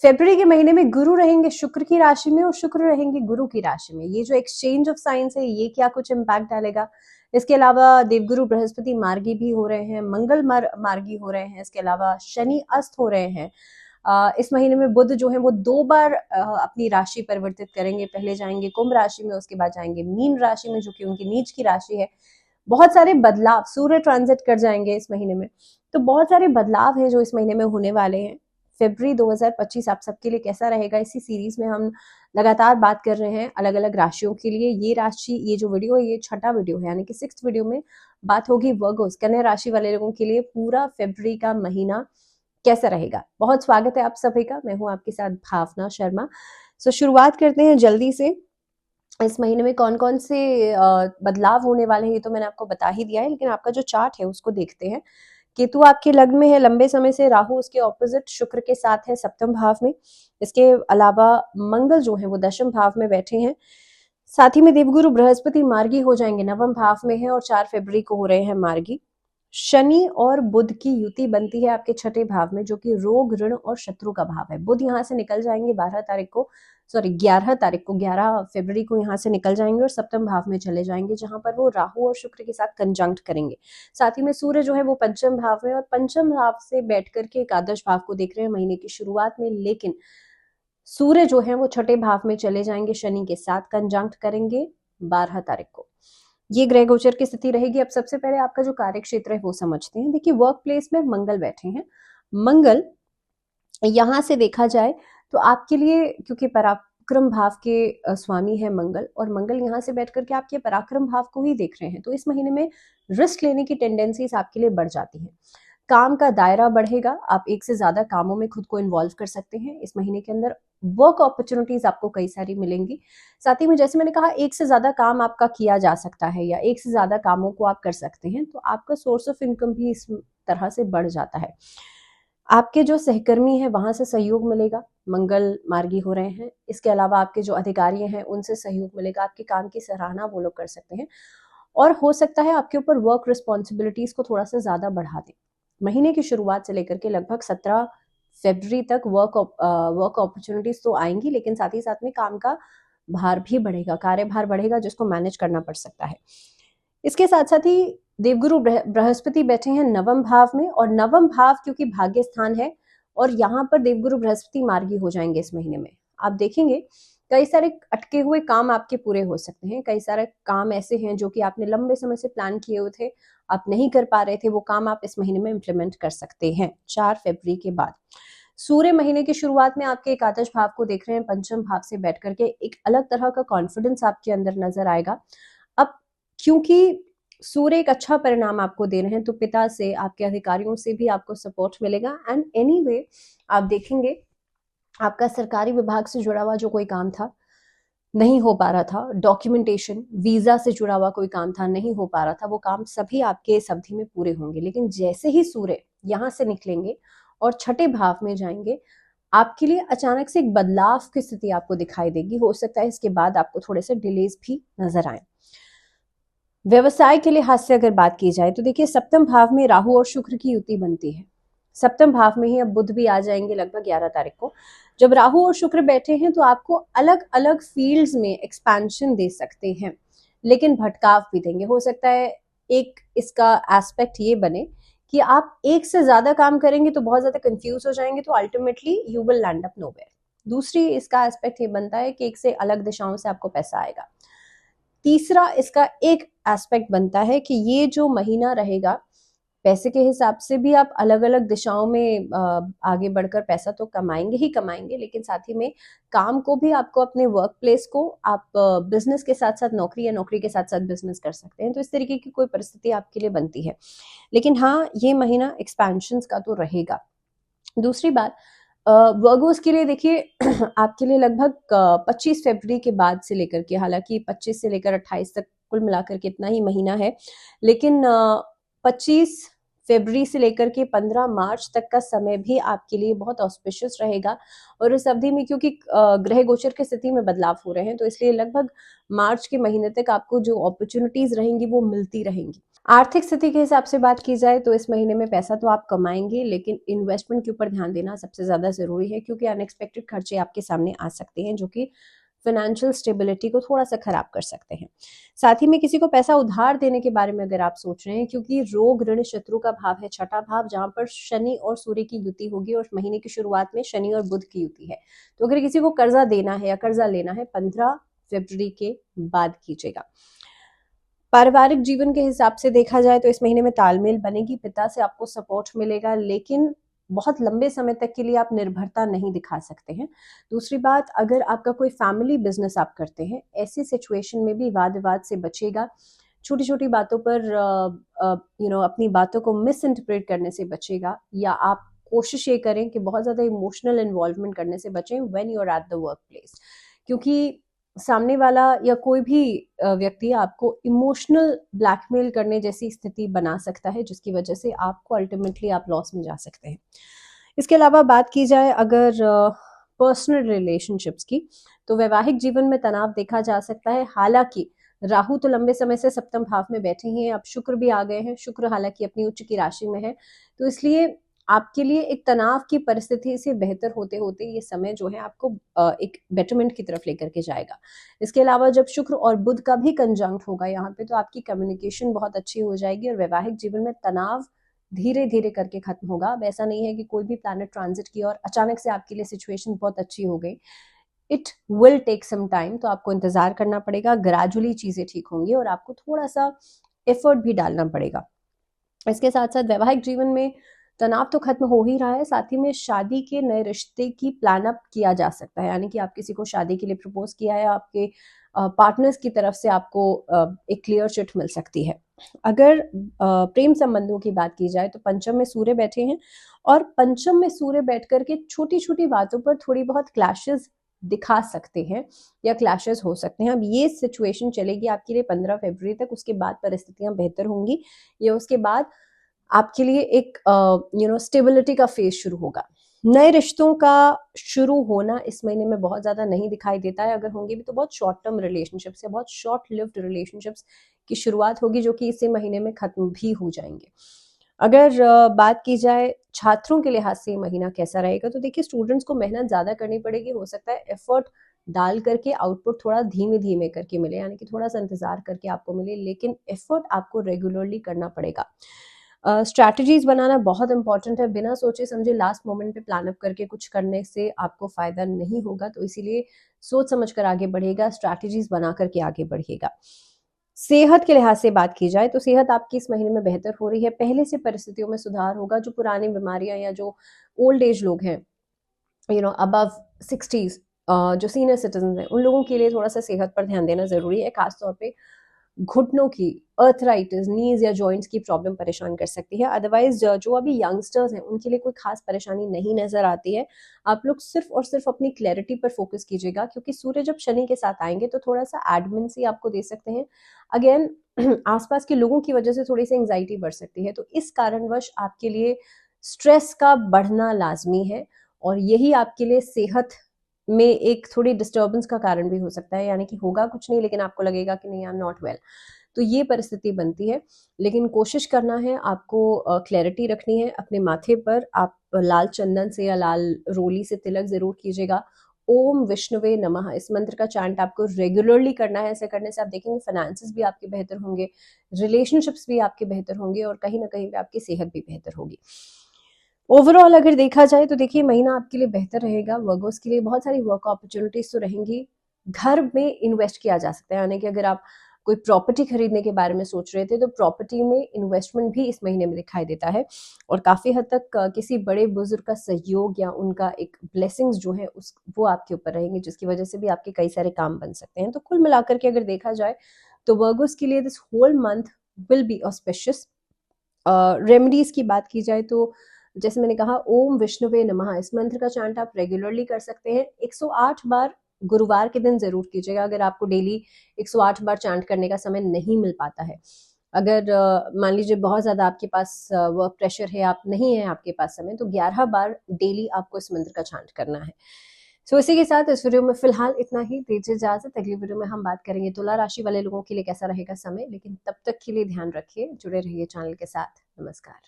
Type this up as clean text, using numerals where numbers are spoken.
फरवरी के महीने में गुरु रहेंगे शुक्र की राशि में और शुक्र रहेंगे गुरु की राशि में। ये जो एक्सचेंज ऑफ साइंस है ये क्या कुछ इम्पैक्ट डालेगा। इसके अलावा देवगुरु बृहस्पति मार्गी भी हो रहे हैं, मंगल मार्गी हो रहे हैं, इसके अलावा शनि अस्त हो रहे हैं। इस महीने में बुध जो है वो 2 बार अपनी राशि परिवर्तित करेंगे। पहले जाएंगे कुंभ राशि में, उसके बाद जाएंगे मीन राशि में जो कि उनकी नीच की राशि है। बहुत सारे बदलाव, सूर्य ट्रांजिट कर जाएंगे इस महीने में, तो बहुत सारे बदलाव हैं जो इस महीने में होने वाले हैं। फरवरी 2025 आप सबके लिए कैसा रहेगा, इसी सीरीज में हम लगातार बात कर रहे हैं अलग अलग राशियों के लिए। ये जो वीडियो है ये 6ठा वीडियो है, यानी कि 6th वीडियो में बात होगी वर्गोस, कन्या राशि वाले लोगों के लिए पूरा फरवरी का महीना कैसा रहेगा। बहुत स्वागत है आप सभी का, मैं हूं आपके साथ भावना शर्मा। शुरुआत करते हैं जल्दी से। इस महीने में कौन कौन से बदलाव होने वाले हैं ये तो मैंने आपको बता ही दिया है, लेकिन आपका जो चार्ट है उसको देखते हैं। केतु आपके लग्न में है लंबे समय से, राहु उसके ऑपोजिट शुक्र के साथ है 7वें भाव में। इसके अलावा मंगल जो है वो 10वें भाव में बैठे हैं। साथ ही में देवगुरु बृहस्पति मार्गी हो जाएंगे, 9वें भाव में है और 4 फरवरी को हो रहे हैं मार्गी। शनि और बुध की युति बनती है आपके 6ठे भाव में, जो कि रोग, ऋण और शत्रु का भाव है। बुध यहाँ से निकल जाएंगे 11 तारीख को, 11 फरवरी को यहाँ से निकल जाएंगे और 7वें भाव में चले जाएंगे, जहां पर वो राहु और शुक्र के साथ कंजंक्ट करेंगे। साथ ही में सूर्य जो है वो 5वें भाव में, और 5वें भाव से बैठ करके एकादश भाव को देख रहे हैं महीने की शुरुआत में, लेकिन सूर्य जो है वो 6ठे भाव में चले जाएंगे, शनि के साथ कंजंक्ट करेंगे 12 तारीख को। ये ग्रह गोचर की स्थिति रहेगी। अब सबसे पहले आपका जो कार्य क्षेत्र है वो समझते हैं। देखिए, वर्क प्लेस में मंगल बैठे हैं। मंगल यहां से देखा जाए तो आपके लिए, क्योंकि पराक्रम भाव के स्वामी है मंगल, और मंगल यहाँ से बैठ करके आपके पराक्रम भाव को ही देख रहे हैं, तो इस महीने में रिस्क लेने की टेंडेंसीज आपके लिए बढ़ जाती हैं। काम का दायरा बढ़ेगा, आप एक से ज्यादा कामों में खुद को इन्वॉल्व कर सकते हैं इस महीने के अंदर। वर्क अपॉर्चुनिटीज आपको कई सारी मिलेंगी। साथ ही में जैसे मैंने कहा, एक से ज्यादा काम आपका किया जा सकता है या एक से ज्यादा कामों को आप कर सकते हैं, तो आपका सोर्स ऑफ इनकम भी इस तरह से बढ़ जाता है। आपके जो सहकर्मी है वहां से सहयोग मिलेगा, मंगल मार्गी हो रहे हैं। इसके अलावा आपके जो अधिकारी हैं उनसे सहयोग मिलेगा, आपके काम की सराहना वो लोग कर सकते हैं, और हो सकता है आपके ऊपर वर्क रिस्पॉन्सिबिलिटीज को थोड़ा सा ज्यादा बढ़ा दें। महीने की शुरुआत से लेकर के लगभग 17 फरवरी तक वर्क अपॉर्चुनिटीज तो आएंगी, लेकिन साथ ही साथ में काम का भार भी बढ़ेगा, कार्यभार बढ़ेगा, जिसको मैनेज करना पड़ सकता है। इसके साथ साथ ही देवगुरु बृहस्पति बैठे हैं 9वें भाव में, और 9वां भाव क्योंकि भाग्य स्थान है, और यहाँ पर देवगुरु बृहस्पति मार्गी हो जाएंगे इस महीने में। आप देखेंगे कई सारे अटके हुए काम आपके पूरे हो सकते हैं। कई सारे काम ऐसे हैं जो कि आपने लंबे समय से प्लान किए हुए थे, आप नहीं कर पा रहे थे, वो काम आप इस महीने में इम्प्लीमेंट कर सकते हैं 4 फरवरी के बाद। सूर्य महीने की शुरुआत में आपके एकादश भाव को देख रहे हैं, 5वें भाव से बैठ करके एक अलग तरह का कॉन्फिडेंस आपके अंदर नजर आएगा। अब क्योंकि सूर्य एक अच्छा परिणाम आपको दे रहे हैं, तो पिता से, आपके अधिकारियों से भी आपको सपोर्ट मिलेगा। एंड एनीवे आप देखेंगे आपका सरकारी विभाग से जुड़ा हुआ जो कोई काम था नहीं हो पा रहा था, डॉक्यूमेंटेशन, वीजा से जुड़ा हुआ कोई काम था नहीं हो पा रहा था, वो काम सभी आपके इस अवधि में पूरे होंगे। लेकिन जैसे ही सूर्य यहाँ से निकलेंगे और 6ठे भाव में जाएंगे, आपके लिए अचानक से एक बदलाव की स्थिति आपको दिखाई देगी। हो सकता है इसके बाद आपको थोड़े से डिलेज भी नजर आए। व्यवसाय के लिहाज से अगर बात की जाए तो देखिए, 7वें भाव में राहु और शुक्र की युति बनती है। 7वें भाव में ही अब बुध भी आ जाएंगे लगभग 11 तारीख को। जब राहु और शुक्र बैठे हैं तो आपको अलग अलग फील्ड्स में एक्सपेंशन दे सकते हैं, लेकिन भटकाव भी देंगे। हो सकता है एक इसका एस्पेक्ट ये बने कि आप एक से ज्यादा काम करेंगे तो बहुत ज्यादा कंफ्यूज हो जाएंगे, तो ultimately you will land up nowhere. दूसरी इसका एस्पेक्ट ये बनता है कि एक से अलग दिशाओं से आपको पैसा आएगा। तीसरा इसका एक एस्पेक्ट बनता है कि ये जो महीना रहेगा, पैसे के हिसाब से भी आप अलग अलग दिशाओं में आगे बढ़कर पैसा तो कमाएंगे ही कमाएंगे, लेकिन साथ ही में काम को भी आपको, अपने वर्क प्लेस को आप बिजनेस के साथ साथ नौकरी, या नौकरी के साथ साथ बिजनेस कर सकते हैं। तो इस तरीके की कोई परिस्थिति आपके लिए बनती है। लेकिन हाँ, ये महीना एक्सपेंशन का तो रहेगा। दूसरी बात, वर्गोस के लिए देखिए आपके लिए लगभग 25 फरवरी के बाद से लेकर के, हालांकि 25 से लेकर 28 तक कुल मिलाकर के इतना ही महीना है, लेकिन 25 फरवरी से लेकर के 15 मार्च तक का समय भी आपके लिए बहुत ऑस्पिशियस रहेगा। और इस अवधि में क्योंकि ग्रह गोचर की स्थिति में बदलाव हो रहे हैं, तो इसलिए लगभग मार्च के महीने तक आपको जो अपॉर्चुनिटीज रहेंगी वो मिलती रहेंगी। आर्थिक स्थिति के हिसाब से बात की जाए तो इस महीने में पैसा तो आप कमाएंगे, लेकिन इन्वेस्टमेंट के ऊपर ध्यान देना सबसे ज्यादा जरूरी है, क्योंकि अनएक्सपेक्टेड खर्चे आपके सामने आ सकते हैं जो कि फाइनेंशियल स्टेबिलिटी को थोड़ा सा खराब कर सकते हैं। साथ ही में किसी को पैसा उधार देने के बारे में अगर आप सोच रहे हैं, क्योंकि रोग ऋण शत्रु का भाव है छठा भाव, जहां पर शनि और सूर्य की युति होगी और महीने की शुरुआत में शनि और बुध की युति है, तो अगर किसी को कर्जा देना है या कर्जा लेना है 15 फरवरी के बाद कीजिएगा। पारिवारिक जीवन के हिसाब से देखा जाए तो इस महीने में तालमेल बनेगी, पिता से आपको सपोर्ट मिलेगा, लेकिन बहुत लंबे समय तक के लिए आप निर्भरता नहीं दिखा सकते हैं। दूसरी बात, अगर आपका कोई फैमिली बिजनेस आप करते हैं, ऐसी सिचुएशन में भी वाद विवाद से बचेगा। छोटी छोटी बातों पर अपनी बातों को मिस इंटरप्रेट करने से बचेगा, या आप कोशिश ये करें कि बहुत ज्यादा इमोशनल इन्वॉल्वमेंट करने से बचें when you are at the work place, क्योंकि सामने वाला या कोई भी व्यक्ति आपको इमोशनल ब्लैकमेल करने जैसी स्थिति बना सकता है, जिसकी वजह से आपको अल्टीमेटली आप लॉस में जा सकते हैं। इसके अलावा बात की जाए अगर पर्सनल रिलेशनशिप्स की, तो वैवाहिक जीवन में तनाव देखा जा सकता है। हालांकि राहु तो लंबे समय से सप्तम भाव में बैठे हैं, अब शुक्र भी आ गए हैं, शुक्र हालांकि अपनी उच्च की राशि में है, तो इसलिए आपके लिए एक तनाव की परिस्थिति से बेहतर होते होते ये समय जो है आपको एक बेटरमेंट की तरफ लेकर के जाएगा। इसके अलावा जब शुक्र और बुध का भी कंजंक्ट होगा यहाँ पे, तो आपकी कम्युनिकेशन बहुत अच्छी हो जाएगी और वैवाहिक जीवन में तनाव धीरे धीरे करके खत्म होगा। अब ऐसा नहीं है कि कोई भी प्लैनेट ट्रांजिट की और अचानक से आपके लिए सिचुएशन बहुत अच्छी हो गई। It will take some time, तो आपको इंतजार करना पड़ेगा, ग्रेजुअली चीजें ठीक होंगी और आपको थोड़ा सा एफर्ट भी डालना पड़ेगा। इसके साथ साथ वैवाहिक जीवन में तनाव तो खत्म हो ही रहा है, साथ ही में शादी के नए रिश्ते की प्लान अप किया जा सकता है, यानी कि आप किसी को शादी के लिए प्रपोज किया है, आपके पार्टनर्स की तरफ से आपको एक क्लियर चिट मिल सकती है। अगर प्रेम संबंधों की बात की जाए तो पंचम में सूर्य बैठे हैं, और पंचम में सूर्य बैठ करके छोटी छोटी बातों पर थोड़ी बहुत क्लैशेस दिखा सकते हैं या क्लैशेस हो सकते हैं। अब ये सिचुएशन चलेगी आपके लिए 15 फरवरी तक, उसके बाद परिस्थितियां बेहतर होंगी, या उसके बाद आपके लिए एक स्टेबिलिटी का फेज शुरू होगा। नए रिश्तों का शुरू होना इस महीने में बहुत ज्यादा नहीं दिखाई देता है, अगर होंगे भी तो बहुत शॉर्ट टर्म रिलेशनशिप्स या बहुत शॉर्ट लिव्ड रिलेशनशिप्स की शुरुआत होगी, जो कि इसी महीने में खत्म भी हो जाएंगे। अगर बात की जाए छात्रों के लिहाज से ये महीना कैसा रहेगा, तो देखिए स्टूडेंट्स को मेहनत ज्यादा करनी पड़ेगी, हो सकता है एफर्ट डाल करके आउटपुट थोड़ा धीमे धीमे करके मिले, यानी कि थोड़ा सा इंतजार करके आपको मिले, लेकिन एफर्ट आपको रेगुलरली करना पड़ेगा। स्ट्रैटेजीज बनाना बहुत इंपॉर्टेंट है, बिना सोचे समझे लास्ट मोमेंट पे प्लान अप करके कुछ करने से आपको फायदा नहीं होगा, तो इसीलिए सोच समझ कर आगे बढ़ेगा, स्ट्रैटेजीज बना करके आगे बढ़िएगा। सेहत के लिहाज से बात की जाए तो सेहत आपकी इस महीने में बेहतर हो रही है, पहले से परिस्थितियों में सुधार होगा। जो पुरानी बीमारियां या जो ओल्ड एज लोग हैं, अबव 60s, जो सीनियर सिटीजन हैं, उन लोगों के लिए थोड़ा सा सेहत पर ध्यान देना जरूरी है। खासतौर पे घुटनों की अर्थराइटिस, नीज या जॉइंट्स की प्रॉब्लम परेशान कर सकती है। अदरवाइज जो अभी यंगस्टर्स हैं उनके लिए कोई खास परेशानी नहीं नजर आती है। आप लोग सिर्फ और सिर्फ अपनी क्लैरिटी पर फोकस कीजिएगा, क्योंकि सूर्य जब शनि के साथ आएंगे तो थोड़ा सा एडमिन सी आपको दे सकते हैं। अगेन आसपास के लोगों की वजह से थोड़ी सी एंग्जाइटी बढ़ सकती है, तो इस कारणवश आपके लिए स्ट्रेस का बढ़ना लाजमी है, और यही आपके लिए सेहत में एक थोड़ी डिस्टर्बेंस का कारण भी हो सकता है, यानी कि होगा कुछ नहीं लेकिन आपको लगेगा कि नहीं, आई एम नॉट वेल, तो ये परिस्थिति बनती है। लेकिन कोशिश करना है आपको, क्लैरिटी रखनी है अपने माथे पर। आप लाल चंदन से या लाल रोली से तिलक जरूर कीजिएगा। ओम विष्णुवे नमः, इस मंत्र का चैंट आपको रेगुलरली करना है। ऐसे करने से आप देखेंगे फाइनेंसेस भी आपके बेहतर होंगे, रिलेशनशिप्स भी आपके बेहतर होंगे, और कहीं ना कहीं पे आपकी सेहत भी बेहतर होगी। ओवरऑल अगर देखा जाए तो देखिए महीना आपके लिए बेहतर रहेगा। वर्गोस के लिए बहुत सारी वर्क अपॉर्चुनिटीज तो रहेंगी। घर में इन्वेस्ट किया जा सकता है, यानी कि अगर आप कोई प्रॉपर्टी खरीदने के बारे में सोच रहे थे तो प्रॉपर्टी में इन्वेस्टमेंट भी इस महीने में दिखाई देता है, और काफी हद तक किसी बड़े बुजुर्ग का सहयोग या उनका एक ब्लेसिंग्स जो है वो आपके ऊपर रहेंगे, जिसकी वजह से भी आपके कई सारे काम बन सकते हैं। तो कुल मिलाकर के अगर देखा जाए तो वर्गोस के लिए this whole month will be auspicious. Remedies की बात की जाए तो जैसे मैंने कहा, ओम विष्णुवे नमः, इस मंत्र का चैंट आप रेगुलरली कर सकते हैं। 108 बार गुरुवार के दिन जरूर कीजिएगा, अगर आपको डेली 108 बार चैंट करने का समय नहीं मिल पाता है। अगर मान लीजिए बहुत ज्यादा आपके पास वर्क प्रेशर है, आप नहीं है आपके पास समय, तो 11 बार डेली आपको इस मंत्र का चैंट करना है। सो इसी के साथ इस वीडियो में फिलहाल इतना ही। दीजिए इजाजत, अगली वीडियो में हम बात करेंगे तुला राशि वाले लोगों के लिए कैसा रहेगा समय, लेकिन तब तक के लिए ध्यान रखिए, जुड़े रहिए चैनल के साथ। नमस्कार।